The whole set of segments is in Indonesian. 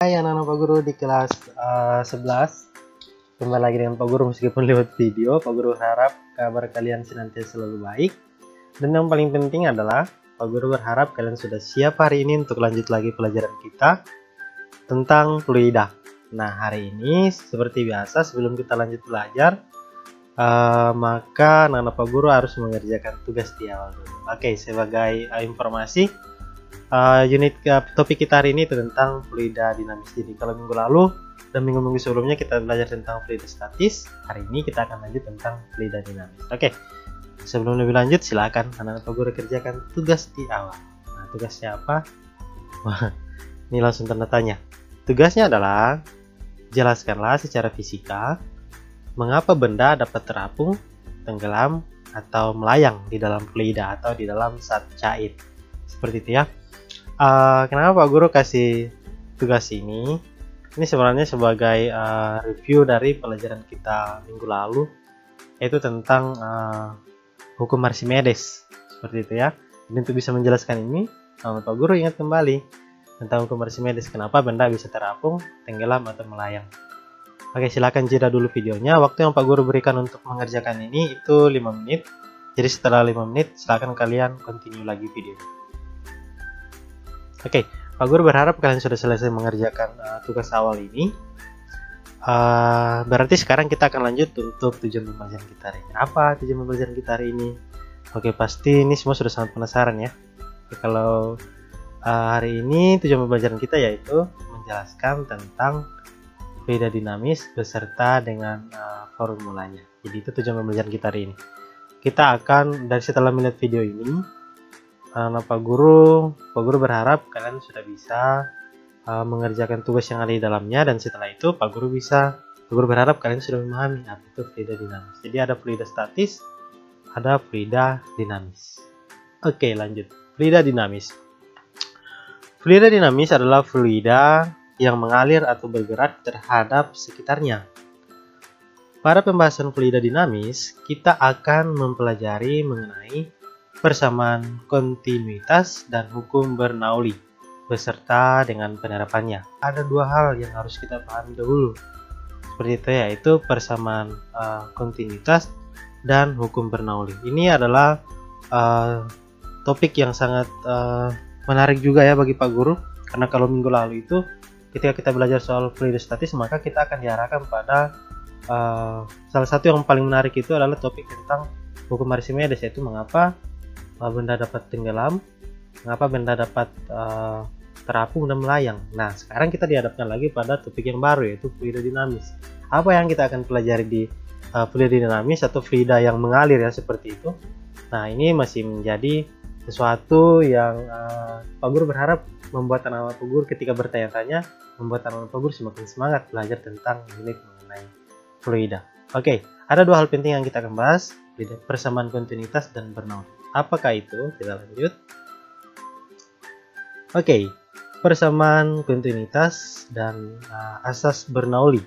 Hai anak-anak Pak Guru di kelas 11. Kembali lagi dengan Pak Guru meskipun lewat video. Pak Guru harap kabar kalian senantiasa selalu baik. Dan yang paling penting adalah Pak Guru berharap kalian sudah siap hari ini untuk lanjut lagi pelajaran kita tentang fluida. Nah, hari ini seperti biasa sebelum kita lanjut belajar, maka anak-anak Pak Guru harus mengerjakan tugas di awal dulu. Oke, sebagai informasi, topik kita hari ini tentang fluida dinamis. Jadi kalau minggu lalu dan minggu-minggu sebelumnya kita belajar tentang fluida statis, hari ini kita akan lanjut tentang fluida dinamis. Oke, sebelum lebih lanjut silakan anak-anak Pak Guru kerjakan tugas di awal. Nah, tugasnya apa? Wah, ini langsung tanda tanya. Tugasnya adalah jelaskanlah secara fisika mengapa benda dapat terapung, tenggelam, atau melayang di dalam fluida atau di dalam zat cair. Seperti itu ya. Kenapa Pak Guru kasih tugas ini? Ini sebenarnya sebagai review dari pelajaran kita minggu lalu, yaitu tentang hukum Archimedes. Seperti itu ya. Jadi untuk bisa menjelaskan ini, Pak Guru ingat kembali tentang hukum Archimedes, kenapa benda bisa terapung, tenggelam, atau melayang. Oke, silakan jeda dulu videonya. Waktu yang Pak Guru berikan untuk mengerjakan ini itu 5 menit. Jadi setelah 5 menit silakan kalian continue lagi videonya. Oke, Pak Guru berharap kalian sudah selesai mengerjakan tugas awal ini. Berarti sekarang kita akan lanjut untuk tujuan pembelajaran kita hari ini. Apa tujuan pembelajaran kita hari ini? Oke, pasti ini semua sudah sangat penasaran ya. Oke, kalau hari ini tujuan pembelajaran kita yaitu menjelaskan tentang fluida dinamis beserta dengan formulanya. Jadi itu tujuan pembelajaran kita hari ini. Kita akan dari setelah melihat video ini, Pak Guru berharap kalian sudah bisa mengerjakan tugas yang ada di dalamnya, dan setelah itu Pak Guru berharap kalian sudah memahami apa itu fluida dinamis. Jadi ada fluida statis, ada fluida dinamis. Oke, lanjut. Fluida dinamis. Fluida dinamis adalah fluida yang mengalir atau bergerak terhadap sekitarnya. Pada pembahasan fluida dinamis, kita akan mempelajari mengenai persamaan kontinuitas dan hukum Bernoulli beserta dengan penerapannya. Ada dua hal yang harus kita pahami dahulu. Seperti itu, yaitu persamaan kontinuitas dan hukum Bernoulli. Ini adalah topik yang sangat menarik juga ya bagi Pak Guru, karena kalau minggu lalu itu ketika kita belajar soal fluida statis, maka kita akan diarahkan pada salah satu yang paling menarik itu adalah topik tentang hukum Archimedes, yaitu mengapa benda dapat tenggelam, mengapa benda dapat terapung dan melayang. Nah, sekarang kita dihadapkan lagi pada topik yang baru, yaitu fluida dinamis. Apa yang kita akan pelajari di fluida dinamis atau fluida yang mengalir ya, seperti itu. Nah, ini masih menjadi sesuatu yang Pak Guru berharap membuat anak-anak Pak Guru ketika bertanya-tanya, membuat anak-anak Pak Guru semakin semangat belajar tentang unit mengenai fluida. Oke, ada dua hal penting yang kita akan bahas, persamaan kontinuitas dan Bernoulli. Apakah itu? Kita lanjut. Oke, persamaan kontinuitas dan asas Bernoulli.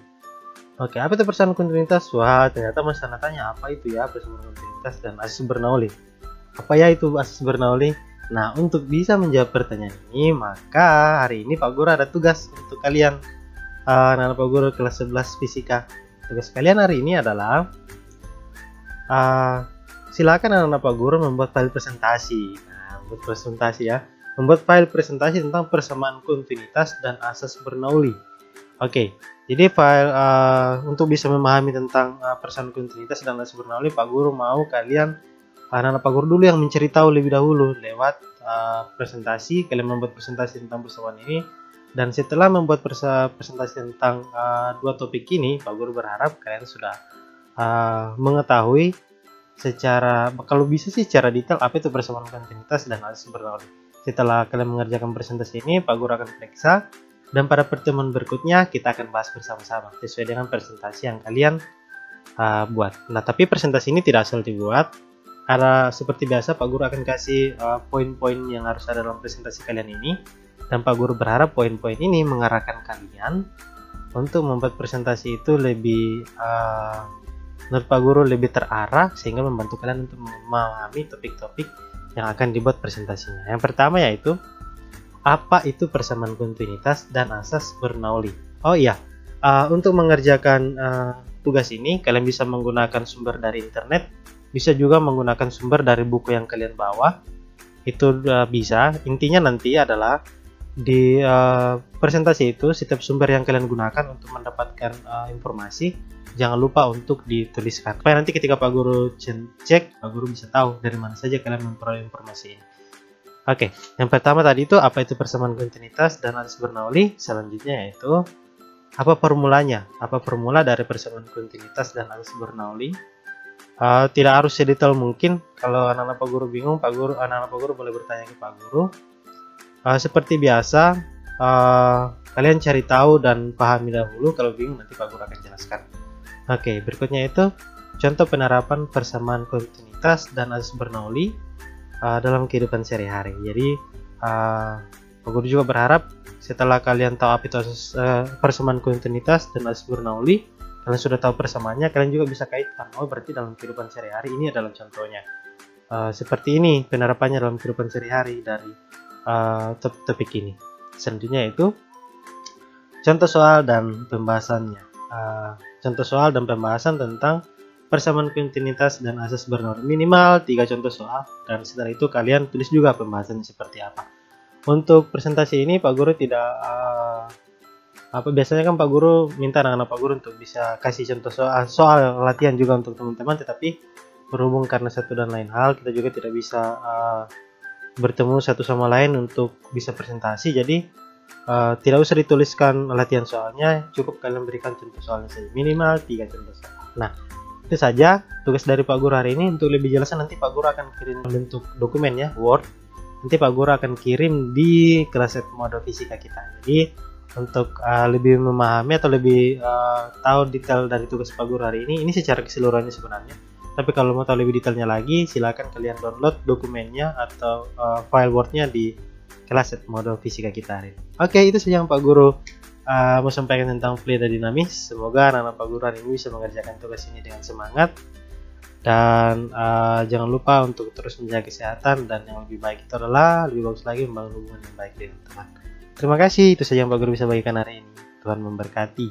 Oke, apa itu persamaan kontinuitas? Wah, ternyata Mas tanya apa itu ya persamaan kontinuitas dan asas Bernoulli. Apa ya itu asas Bernoulli? Nah, untuk bisa menjawab pertanyaan ini, maka hari ini Pak Guru ada tugas untuk kalian, anak-anak Pak Guru kelas 11 fisika. Tugas kalian hari ini adalah silakan anak-anak Pak Guru membuat file presentasi. Nah, membuat presentasi ya. Membuat file presentasi tentang persamaan kontinuitas dan asas Bernoulli. Oke, jadi file untuk bisa memahami tentang persamaan kontinuitas dan asas Bernoulli, Pak Guru mau kalian, anak-anak Pak Guru dulu yang mencari tahu lebih dahulu lewat presentasi. Kalian membuat presentasi tentang persamaan ini, dan setelah membuat presentasi tentang dua topik ini, Pak Guru berharap kalian sudah mengetahui secara, kalau bisa sih secara detail, apa itu persamaan kontinuitas dan asas Bernoulli. Setelah kalian mengerjakan presentasi ini, Pak Guru akan periksa, dan pada pertemuan berikutnya kita akan bahas bersama-sama sesuai dengan presentasi yang kalian buat. Nah, tapi presentasi ini tidak asal dibuat. Ada seperti biasa, Pak Guru akan kasih poin-poin yang harus ada dalam presentasi kalian ini, dan Pak Guru berharap poin-poin ini mengarahkan kalian untuk membuat presentasi itu lebih menurut Pak Guru lebih terarah, sehingga membantu kalian untuk memahami topik-topik yang akan dibuat presentasinya. Yang pertama yaitu apa itu persamaan kontinuitas dan asas Bernoulli. Oh iya, untuk mengerjakan tugas ini kalian bisa menggunakan sumber dari internet, bisa juga menggunakan sumber dari buku yang kalian bawa. Itu bisa. Intinya nanti adalah di presentasi itu setiap sumber yang kalian gunakan untuk mendapatkan informasi jangan lupa untuk dituliskan supaya nanti ketika Pak Guru cek, Pak Guru bisa tahu dari mana saja kalian memperoleh informasi ini. Oke, yang pertama tadi itu apa itu persamaan kontinuitas dan asas Bernoulli. Selanjutnya yaitu apa formulanya, apa formula dari persamaan kontinuitas dan asas Bernoulli. Tidak harus sedetail mungkin. Kalau anak-anak Pak Guru bingung, anak-anak Pak Guru boleh bertanya ke Pak Guru. Seperti biasa, kalian cari tahu dan pahami dahulu. Kalau bingung nanti Pak Guru akan jelaskan. Oke, berikutnya itu contoh penerapan persamaan kontinuitas dan asas Bernoulli dalam kehidupan sehari-hari. Jadi Pak Guru juga berharap setelah kalian tahu apa itu asas persamaan kontinuitas dan asas Bernoulli, kalian sudah tahu persamaannya, kalian juga bisa kaitkan. Oh, berarti dalam kehidupan sehari-hari ini adalah contohnya. Seperti ini penerapannya dalam kehidupan sehari-hari dari topik ini. Selanjutnya itu contoh soal dan pembahasannya. Contoh soal dan pembahasan tentang persamaan kontinuitas dan asas Bernoulli. Minimal 3 contoh soal, dan setelah itu kalian tulis juga pembahasannya seperti apa. Untuk presentasi ini Pak Guru tidak biasanya kan Pak Guru minta anak-anak Pak Guru untuk bisa kasih contoh soal latihan juga untuk teman-teman, tetapi berhubung karena satu dan lain hal kita juga tidak bisa bertemu satu sama lain untuk bisa presentasi, jadi tidak usah dituliskan latihan soalnya, cukup kalian berikan contoh soalnya saja, minimal 3 contoh soal. Nah, itu saja tugas dari Pak Guru hari ini. Untuk lebih jelasnya nanti Pak Guru akan kirim bentuk dokumen ya, Word. Nanti Pak Guru akan kirim di kelas modul fisika kita. Jadi untuk lebih memahami atau lebih tahu detail dari tugas Pak Guru hari ini secara keseluruhannya sebenarnya. Tapi kalau mau tahu lebih detailnya lagi, silakan kalian download dokumennya atau file Word-nya di kelas modul fisika kita hari ini. Oke, itu saja yang Pak Guru mau sampaikan tentang fluid dan dinamis. Semoga anak-anak Pak Guru hari ini bisa mengerjakan tugas ini dengan semangat, dan jangan lupa untuk terus menjaga kesehatan, dan yang lebih baik itu adalah lebih bagus lagi membangun hubungan yang baik dengan teman. Terima kasih, itu saja yang Pak Guru bisa bagikan hari ini. Tuhan memberkati.